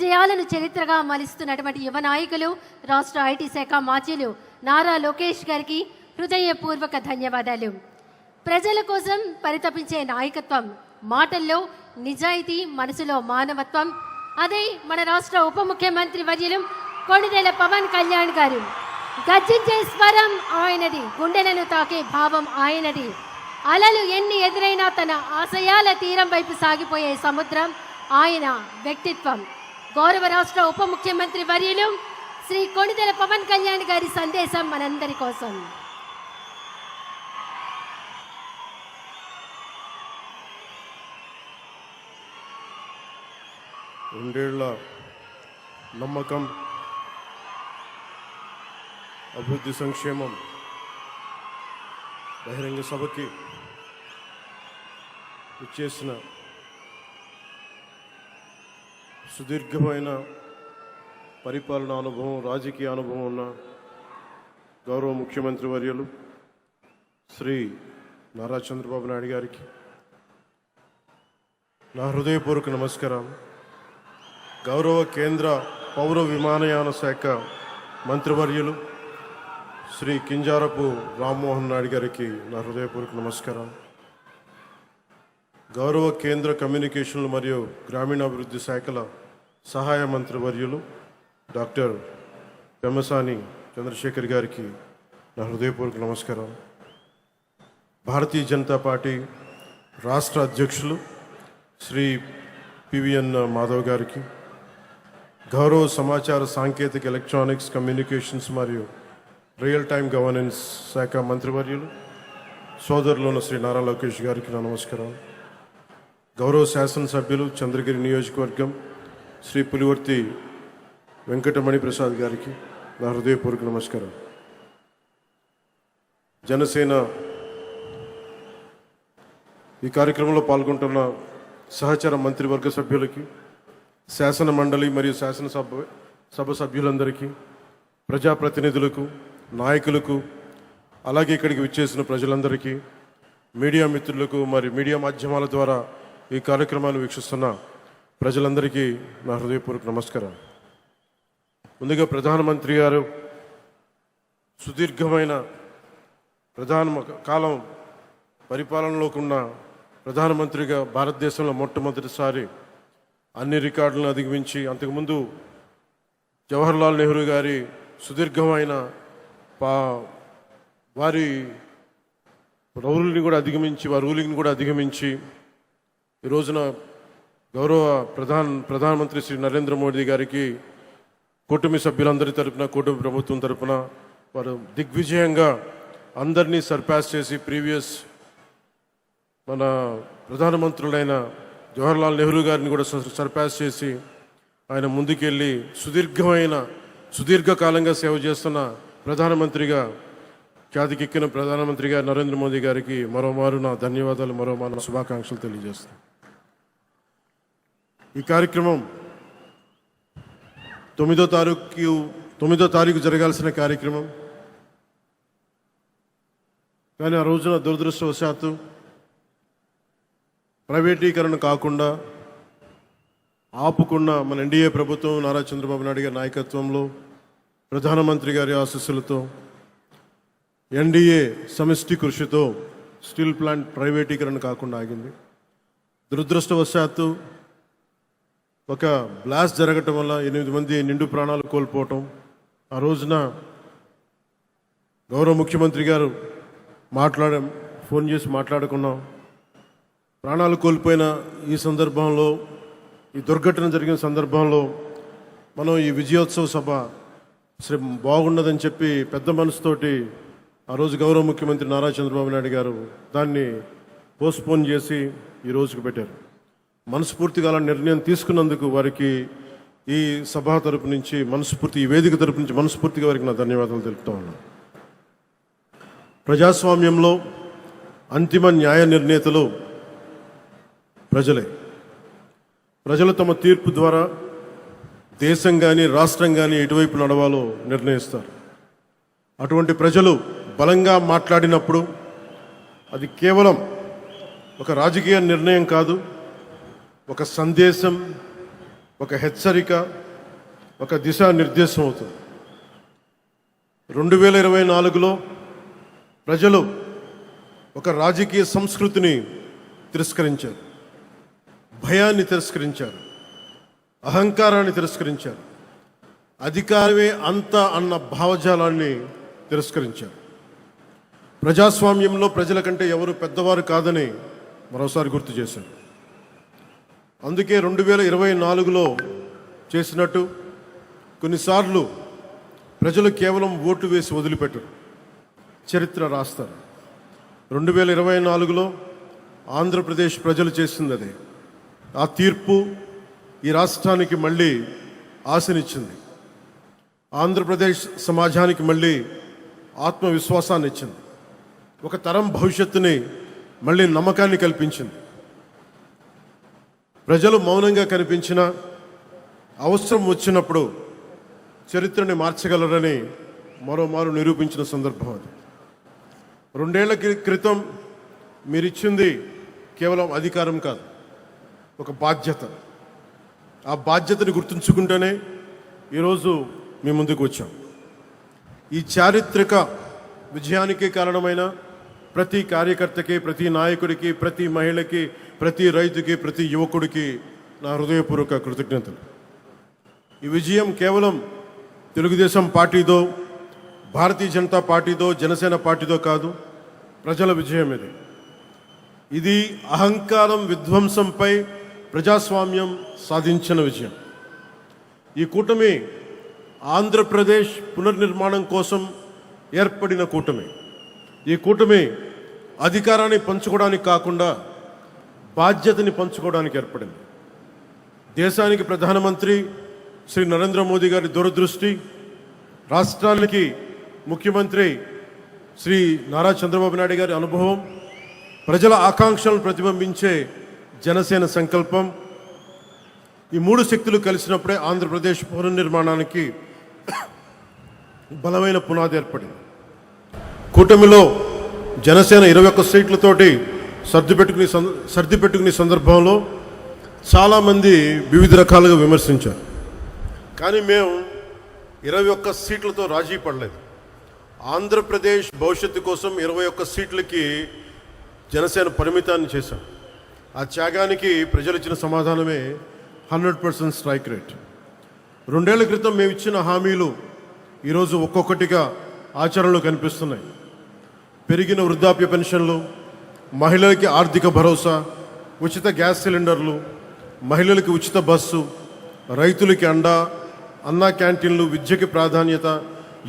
విజయాలను చరిత్రగా మలుస్తున్నటువంటి యువ నాయకులు రాష్ట్ర ఐటీ శాఖ మాజీలు నారా లోకేష్ గారికి హృదయపూర్వక ధన్యవాదాలు. ప్రజల కోసం పరితపించే నాయకత్వం, మాటల్లో నిజాయితీ, మనసులో మానవత్వం, అదే మన రాష్ట్ర ఉప ముఖ్యమంత్రి వర్యులు కొణిదెల పవన్ కళ్యాణ్ గారు. గర్జించే స్వరం ఆయనది, గుండెలను తాకే భావం ఆయనది. అలలు ఎన్ని ఎదురైనా తన ఆశయాల తీరం వైపు సాగిపోయే సముద్రం ఆయన వ్యక్తిత్వం. గౌరవ రాష్ట్ర ఉప ముఖ్యమంత్రి వర్యులు శ్రీ కొణిదెల పవన్ కళ్యాణ్ గారి సందేశం మనందరి కోసం. రెండేళ్ల నమ్మకం, అభివృద్ధి, సంక్షేమం బహిరంగ సభకి ఇచ్చేసిన సుదీర్ఘమైన పరిపాలనా అనుభవం, రాజకీయ అనుభవం ఉన్న గౌరవ ముఖ్యమంత్రి వర్యులు శ్రీ నారా చంద్రబాబు నాయుడు గారికి నా హృదయపూర్వక నమస్కారం. గౌరవ కేంద్ర పౌర విమానయాన శాఖ మంత్రివర్యులు శ్రీ కింజారపు రామ్మోహన్ నాయుడు గారికి నా హృదయపూర్వక నమస్కారం. గౌరవ కేంద్ర కమ్యూనికేషన్లు మరియు గ్రామీణాభివృద్ధి శాఖల సహాయ మంత్రివర్యులు డాక్టర్ పెమ్మసాని చంద్రశేఖర్ గారికి నా హృదయపూర్వక నమస్కారం. భారతీయ జనతా పార్టీ రాష్ట్ర అధ్యక్షులు శ్రీ పివిఎన్ మాధవ్ గారికి, గౌరవ సమాచార సాంకేతిక, ఎలక్ట్రానిక్స్, కమ్యూనికేషన్స్ మరియు రియల్ టైమ్ గవర్నెన్స్ శాఖ మంత్రివర్యులు సోదరులు శ్రీ నారా లోకేష్ గారికి నా నమస్కారం. గౌరవ శాసనసభ్యులు చంద్రగిరి నియోజకవర్గం శ్రీ పులివర్తి వెంకటమణి ప్రసాద్ గారికి నా హృదయపూర్వక నమస్కారం. జనసేన ఈ కార్యక్రమంలో పాల్గొంటున్న సహచర మంత్రివర్గ సభ్యులకి, శాసన మండలి మరియు శాసనసభ సభ్యులందరికీ, ప్రజాప్రతినిధులకు, నాయకులకు, అలాగే ఇక్కడికి విచ్చేసిన ప్రజలందరికీ, మీడియా మిత్రులకు మరి మీడియా మాధ్యమాల ద్వారా ఈ కార్యక్రమాన్ని వీక్షిస్తున్న ప్రజలందరికీ నా హృదయపూర్వక నమస్కారం. ముందుగా ప్రధానమంత్రి గారు సుదీర్ఘమైన కాలం పరిపాలనలోకి ఉన్న ప్రధానమంత్రిగా భారతదేశంలో మొట్టమొదటిసారి అన్ని రికార్డులను అధిగమించి, అంతకుముందు జవహర్లాల్ నెహ్రూ గారి సుదీర్ఘమైన వారి రూలింగ్ని కూడా అధిగమించి ఈ రోజున గౌరవ ప్రధానమంత్రి శ్రీ నరేంద్ర మోడీ గారికి కూటమి సభ్యులందరి తరపున, కూటమి ప్రభుత్వం తరపున వారు దిగ్విజయంగా అందరినీ సర్పాస్ చేసి ప్రీవియస్ మన ప్రధానమంత్రులైన జవహర్లాల్ నెహ్రూ గారిని కూడా సర్పాస్ చేసి ఆయన ముందుకెళ్ళి సుదీర్ఘకాలంగా సేవ చేస్తున్న ప్రధానమంత్రిగా, ఖ్యాతికెక్కిన ప్రధానమంత్రిగా నరేంద్ర మోదీ గారికి మరోమారు నా ధన్యవాదాలు, మరోమారు శుభాకాంక్షలు తెలియజేస్తాను. ఈ కార్యక్రమం 9వ తారీఖు జరగాల్సిన కార్యక్రమం, కానీ ఆ రోజున దురదృష్టవశాత్తు ప్రైవేటీకరణ కాకుండా ఆపుకున్న మన ఎన్డీఏ ప్రభుత్వం, నారా చంద్రబాబు నాయుడు గారి నాయకత్వంలో, ప్రధానమంత్రి గారి ఆశీస్సులతో, ఎన్డీఏ సమిష్టి కృషితో స్టీల్ ప్లాంట్ ప్రైవేటీకరణ కాకుండా ఆగింది. దురదృష్టవశాత్తు ఒక బ్లాస్ట్ జరగటం వల్ల 8 మంది నిండు ప్రాణాలు కోల్పోవటం, ఆ రోజున గౌరవ ముఖ్యమంత్రి గారు ఫోన్ చేసి మాట్లాడుకున్నాం. ప్రాణాలు కోల్పోయిన ఈ సందర్భంలో, ఈ దుర్ఘటన జరిగిన సందర్భంలో మనం ఈ విజయోత్సవ సభ బాగున్నదని చెప్పి పెద్ద మనసుతోటి ఆ రోజు గౌరవ ముఖ్యమంత్రి నారా చంద్రబాబు నాయుడు గారు దాన్ని పోస్ట్పోన్ చేసి ఈ రోజుకు పెట్టారు. మనస్ఫూర్తిగా అలా నిర్ణయం తీసుకున్నందుకు వారికి ఈ సభ తరపు నుంచి ఈ వేదిక తరపు నుంచి మనస్ఫూర్తిగా వారికి నా ధన్యవాదాలు తెలుపుతా ఉన్నాను. ప్రజాస్వామ్యంలో అంతిమ న్యాయ నిర్ణేతలు ప్రజలే. ప్రజలు తమ తీర్పు ద్వారా దేశం కానీ, రాష్ట్రం కానీ ఎటువైపు నడవాలో నిర్ణయిస్తారు. అటువంటి ప్రజలు బలంగా మాట్లాడినప్పుడు అది కేవలం ఒక రాజకీయ నిర్ణయం కాదు, ఒక సందేశం, ఒక హెచ్చరిక, ఒక దిశానిర్దేశం అవుతుంది. 2024లో ప్రజలు ఒక రాజకీయ సంస్కృతిని తిరస్కరించారు, భయాన్ని తిరస్కరించారు, అహంకారాన్ని తిరస్కరించారు, అధికారమే అంత అన్న భావజాలాన్ని తిరస్కరించారు. ప్రజాస్వామ్యంలో ప్రజల కంటే ఎవరు పెద్దవారు కాదని మరోసారి గుర్తు చేశారు. అందుకే 2024లో చేసినట్టు కొన్నిసార్లు ప్రజలు కేవలం ఓటు వేసి వదిలిపెట్టరు, చరిత్ర రాస్తారు. 2024లో ఆంధ్రప్రదేశ్ ప్రజలు చేసింది అదే. ఆ తీర్పు ఈ రాష్ట్రానికి మళ్ళీ ఆశనిచ్చింది, ఆంధ్రప్రదేశ్ సమాజానికి మళ్ళీ ఆత్మవిశ్వాసాన్ని ఇచ్చింది, ఒక తరం భవిష్యత్తుని మళ్ళీ నమ్మకాన్ని కల్పించింది. ప్రజలు మౌనంగా కనిపించిన అవసరం వచ్చినప్పుడు చరిత్రని మార్చగలరని మరోమారు నిరూపించిన సందర్భం అది. 2 ఏళ్ల క్రితం మీరిచ్చింది కేవలం అధికారం కాదు, ఒక బాధ్యత. ఆ బాధ్యతని గుర్తుంచుకుంటేనే ఈరోజు మీ ముందుకు వచ్చాం. ఈ చారిత్రక విజయానికి కారణమైన ప్రతి కార్యకర్తకి, ప్రతి నాయకుడికి, ప్రతి మహిళకి, ప్రతి రైతుకి, ప్రతి యువకుడికి నా హృదయపూర్వక కృతజ్ఞతలు. ఈ విజయం కేవలం తెలుగుదేశం పార్టీదో, భారతీయ జనతా పార్టీదో, జనసేన పార్టీదో కాదు, ప్రజల విజయం ఇది. ఇది అహంకారం విధ్వంసంపై ప్రజాస్వామ్యం సాధించిన విజయం. ఈ కూటమి ఆంధ్రప్రదేశ్ పునర్నిర్మాణం కోసం ఏర్పడిన కూటమి. ఈ కూటమి అధికారాన్ని పంచుకోవడానికి కాకుండా బాధ్యతని పంచుకోవడానికి ఏర్పడింది. దేశానికి ప్రధానమంత్రి శ్రీ నరేంద్ర మోదీ గారి దూరదృష్టి, రాష్ట్రానికి ముఖ్యమంత్రి శ్రీ నారా చంద్రబాబు నాయుడు గారి అనుభవం, ప్రజల ఆకాంక్షలను ప్రతిబింబించే జనసేన సంకల్పం, ఈ 3 శక్తులు కలిసినప్పుడే ఆంధ్రప్రదేశ్ పునర్నిర్మాణానికి బలమైన పునాది ఏర్పడింది. కూటమిలో జనసేన 21 సీట్లతోటి సర్దిపెట్టుకునే సందర్భంలో చాలామంది వివిధ రకాలుగా విమర్శించారు. కానీ మేము 21 సీట్లతో రాజీ పడలేదు. ఆంధ్రప్రదేశ్ భవిష్యత్తు కోసం 21 సీట్లకి జనసేన పరిమితాన్ని చేశాం. ఆ త్యాగానికి ప్రజలు ఇచ్చిన సమాధానమే 100% స్ట్రైక్ రేట్. 2 ఏళ్ల క్రితం మేము ఇచ్చిన హామీలు ఈరోజు ఒక్కొక్కటిగా ఆచరణలో కనిపిస్తున్నాయి. పెరిగిన వృద్ధాప్య పెన్షన్లు, మహిళలకి ఆర్థిక భరోసా, ఉచిత గ్యాస్ సిలిండర్లు, మహిళలకి ఉచిత బస్సు, రైతులకి అండా, అన్నా క్యాంటీన్లు, విద్యకి ప్రాధాన్యత,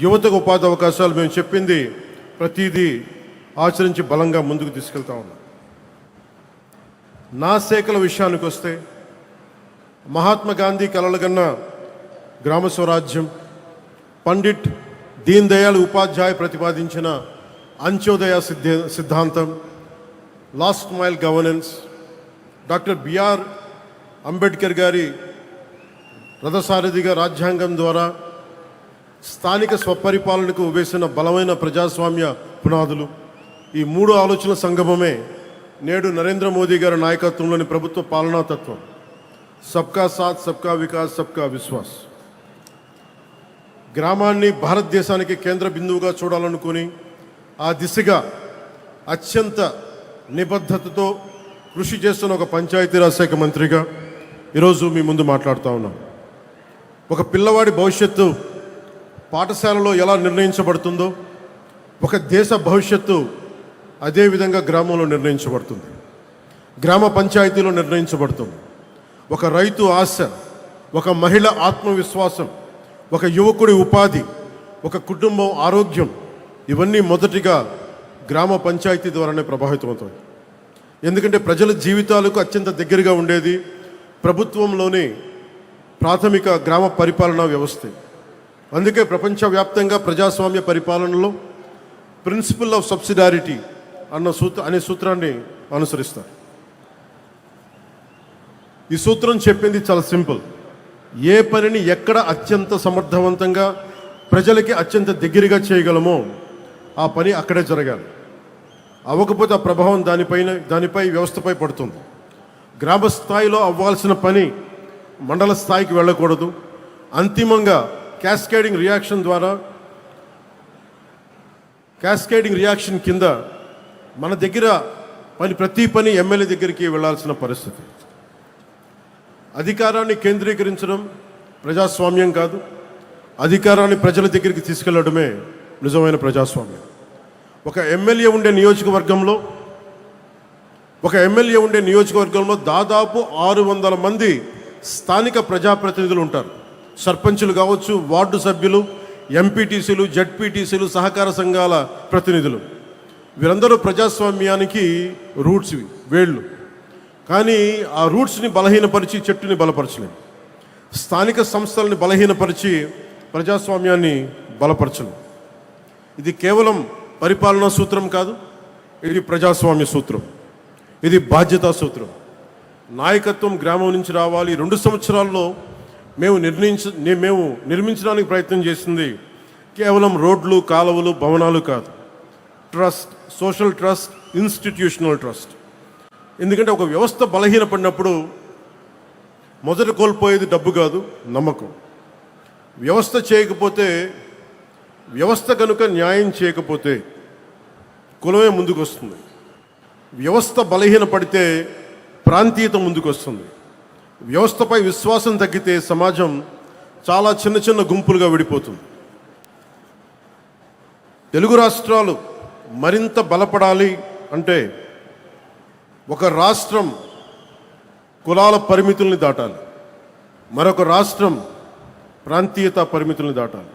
యువతకు ఉపాధి అవకాశాలు. మేము చెప్పింది ప్రతిదీ ఆచరించి బలంగా ముందుకు తీసుకెళ్తా ఉన్నాం. నా శాఖల విషయానికి వస్తే మహాత్మా గాంధీ కలలుగన్న గ్రామ స్వరాజ్యం, పండిట్ దీన్ దయాళ్ ఉపాధ్యాయ ప్రతిపాదించిన అంత్యోదయ సిద్ధాంతం, last mile governance, doctor BR Ambedkar గారి రథసారథిగా రాజ్యాంగం ద్వారా స్థానిక స్వపరిపాలనకు వేసిన బలమైన ప్రజాస్వామ్య పునాదులు, ఈ 3 ఆలోచన సంగమమే నేడు నరేంద్ర మోదీ గారి నాయకత్వంలోని ప్రభుత్వ పాలనా తత్వం. సబ్కా సాత్, సబ్కా వికాస్, సబ్కా విశ్వాస్. గ్రామాన్ని భారతదేశానికి కేంద్ర బిందువుగా చూడాలనుకుని ఆ దిశగా అత్యంత నిబద్ధతతో కృషి చేస్తున్న ఒక పంచాయతీరాజ్ శాఖ మంత్రిగా ఈరోజు మీ ముందు మాట్లాడుతూ ఉన్నాం. ఒక పిల్లవాడి భవిష్యత్తు పాఠశాలలో ఎలా నిర్ణయించబడుతుందో, ఒక దేశ భవిష్యత్తు అదేవిధంగా గ్రామంలో నిర్ణయించబడుతుంది, గ్రామ పంచాయతీలో నిర్ణయించబడుతుంది. ఒక రైతు ఆశ, ఒక మహిళ ఆత్మవిశ్వాసం, ఒక యువకుడి ఉపాధి, ఒక కుటుంబం ఆరోగ్యం, ఇవన్నీ మొదటిగా గ్రామ పంచాయతీ ద్వారానే ప్రభావితమవుతాయి. ఎందుకంటే ప్రజల జీవితాలకు అత్యంత దగ్గరగా ఉండేది ప్రభుత్వంలోని ప్రాథమిక గ్రామ పరిపాలనా వ్యవస్థ. అందుకే ప్రపంచవ్యాప్తంగా ప్రజాస్వామ్య పరిపాలనలో ప్రిన్సిపల్ ఆఫ్ సబ్సిడారిటీ అనే సూత్రాన్ని అనుసరిస్తారు. ఈ సూత్రం చెప్పింది చాలా సింపుల్. ఏ పనిని ఎక్కడ అత్యంత సమర్థవంతంగా ప్రజలకి అత్యంత దగ్గరగా చేయగలమో ఆ పని అక్కడే జరగాలి. అవ్వకపోతే ఆ ప్రభావం దానిపై వ్యవస్థపై పడుతుంది. గ్రామ స్థాయిలో అవ్వాల్సిన పని మండల స్థాయికి వెళ్ళకూడదు. అంతిమంగా క్యాస్కేడింగ్ రియాక్షన్ కింద మన దగ్గర ప్రతి పని ఎమ్మెల్యే దగ్గరికి వెళ్ళాల్సిన పరిస్థితి. అధికారాన్ని కేంద్రీకరించడం ప్రజాస్వామ్యం కాదు, అధికారాన్ని ప్రజల దగ్గరికి తీసుకెళ్లడమే నిజమైన ప్రజాస్వామ్యం. ఒక ఎమ్మెల్యే ఉండే నియోజకవర్గంలో దాదాపు 600 మంది స్థానిక ప్రజాప్రతినిధులు ఉంటారు. సర్పంచులు కావచ్చు, వార్డు సభ్యులు, ఎంపీటీసీలు, జడ్పీటీసీలు, సహకార సంఘాల ప్రతినిధులు. వీరందరూ ప్రజాస్వామ్యానికి రూట్స్, వేళ్ళు. కానీ ఆ రూట్స్ని బలహీనపరిచి చెట్టుని బలపరచలేము. స్థానిక సంస్థలని బలహీనపరిచి ప్రజాస్వామ్యాన్ని బలపరచలేము. ఇది కేవలం పరిపాలనా సూత్రం కాదు, ఇది ప్రజాస్వామ్య సూత్రం, ఇది బాధ్యతా సూత్రం. నాయకత్వం గ్రామం నుంచి రావాలి. 2 సంవత్సరాల్లో మేము నిర్మించడానికి ప్రయత్నం చేసింది కేవలం రోడ్లు, కాలువలు, భవనాలు కాదు. Trust, social trust, institutional trust. ఎందుకంటే ఒక వ్యవస్థ బలహీనపడినప్పుడు మొదట కోల్పోయేది డబ్బు కాదు, నమ్మకం. వ్యవస్థ కనుక న్యాయం చేయకపోతే కులమే ముందుకు వస్తుంది. వ్యవస్థ బలహీనపడితే ప్రాంతీయత ముందుకు వస్తుంది. వ్యవస్థపై విశ్వాసం తగ్గితే సమాజం చాలా చిన్న చిన్న గుంపులుగా విడిపోతుంది. తెలుగు రాష్ట్రాలు మరింత బలపడాలి అంటే ఒక రాష్ట్రం కులాల పరిమితుల్ని దాటాలి, మరొక రాష్ట్రం ప్రాంతీయత పరిమితుల్ని దాటాలి.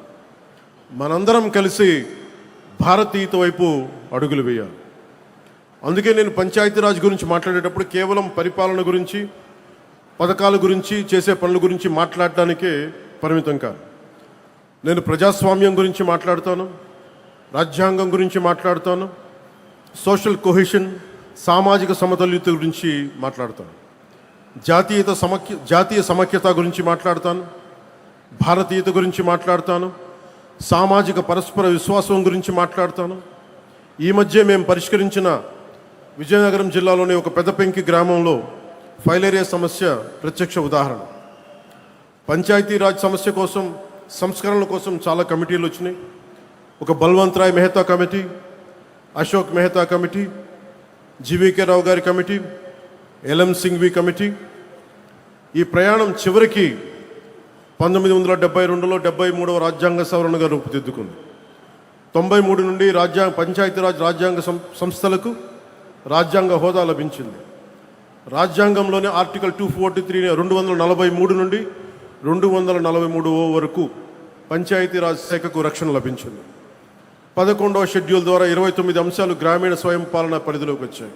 మనందరం కలిసి భారతీయత వైపు అడుగులు వేయాలి. అందుకే నేను పంచాయతీరాజ్ గురించి మాట్లాడేటప్పుడు కేవలం పరిపాలన గురించి, పథకాల గురించి, చేసే పనుల గురించి మాట్లాడటానికే పరిమితం కాదు. నేను ప్రజాస్వామ్యం గురించి మాట్లాడతాను, రాజ్యాంగం గురించి మాట్లాడతాను, సోషల్ కొహెషన్, సామాజిక సమతుల్యత గురించి మాట్లాడతాను, జాతీయ సమైక్యత గురించి మాట్లాడతాను, భారతీయత గురించి మాట్లాడతాను, సామాజిక పరస్పర విశ్వాసం గురించి మాట్లాడతాను. ఈ మధ్య మేము పరిష్కరించిన విజయనగరం జిల్లాలోని ఒక పెద్దపెంకి గ్రామంలో ఫైలేరియా సమస్య ప్రత్యక్ష ఉదాహరణ. పంచాయతీరాజ్ సమస్య కోసం, సంస్కరణల కోసం చాలా కమిటీలు వచ్చినాయి. ఒక Balwant Rai Mehta committee, Ashok Mehta committee, GVK Rao గారి కమిటీ, ఎల్ఎం సింఘ్వి కమిటీ. ఈ ప్రయాణం చివరికి 1972లో 73వ రాజ్యాంగ సవరణగా రూపుదిద్దుకుంది. 93 నుండి పంచాయతీరాజ్ రాజ్యాంగ సంస్థలకు రాజ్యాంగ హోదా లభించింది. రాజ్యాంగంలోని ఆర్టికల్ 243 243 నుండి 243 వరకు పంచాయతీరాజ్ శాఖకు రక్షణ లభించింది. 11వ షెడ్యూల్ ద్వారా 29 అంశాలు గ్రామీణ స్వయం పాలన పరిధిలోకి వచ్చాయి.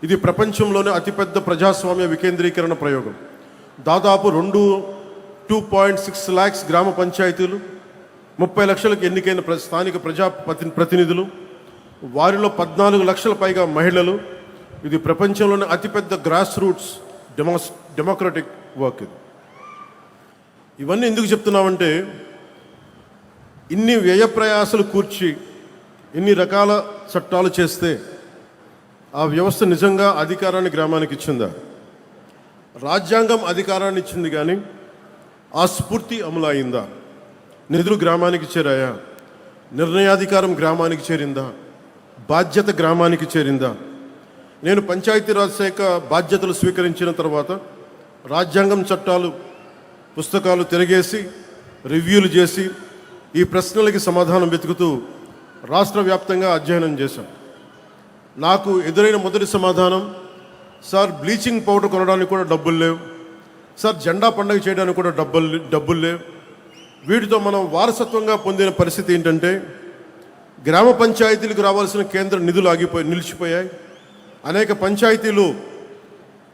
ఇది ప్రపంచంలోనే అతిపెద్ద ప్రజాస్వామ్య వికేంద్రీకరణ ప్రయోగం. దాదాపు 2.6 lakhs గ్రామ పంచాయతీలు, 30 లక్షలకు ఎన్నికైన స్థానిక ప్రతినిధులు, వారిలో 14 లక్షల పైగా మహిళలు. ఇది ప్రపంచంలోనే అతిపెద్ద గ్రాస్ రూట్స్ డెమోక్రటిక్ వర్క్. ఇవన్నీ ఎందుకు చెప్తున్నామంటే, ఇన్ని వ్యయ ప్రయాసలు కూర్చి ఇన్ని రకాల చట్టాలు చేస్తే ఆ వ్యవస్థ నిజంగా అధికారాన్ని గ్రామానికి ఇచ్చిందా? రాజ్యాంగం అధికారాన్ని ఇచ్చింది, కానీ ఆ స్ఫూర్తి అమలు అయిందా? నిధులు గ్రామానికి చేరాయా? నిర్ణయాధికారం గ్రామానికి చేరిందా? బాధ్యత గ్రామానికి చేరిందా? నేను పంచాయతీరాజ్ శాఖ బాధ్యతలు స్వీకరించిన తర్వాత రాజ్యాంగం చట్టాలు పుస్తకాలు తిరగేసి రివ్యూలు చేసి ఈ ప్రశ్నలకి సమాధానం వెతుకుతూ రాష్ట్ర వ్యాప్తంగా అధ్యయనం చేశాం. నాకు ఎదురైన మొదటి సమాధానం, సార్ బ్లీచింగ్ పౌడర్ కొనడానికి కూడా డబ్బులు లేవు, సార్ జెండా పండుగ చేయడానికి కూడా డబ్బులు లేవు. వీటితో మనం వారసత్వంగా పొందిన పరిస్థితి ఏంటంటే, గ్రామ పంచాయతీలకు రావాల్సిన కేంద్ర నిధులు నిలిచిపోయాయి. అనేక పంచాయతీలు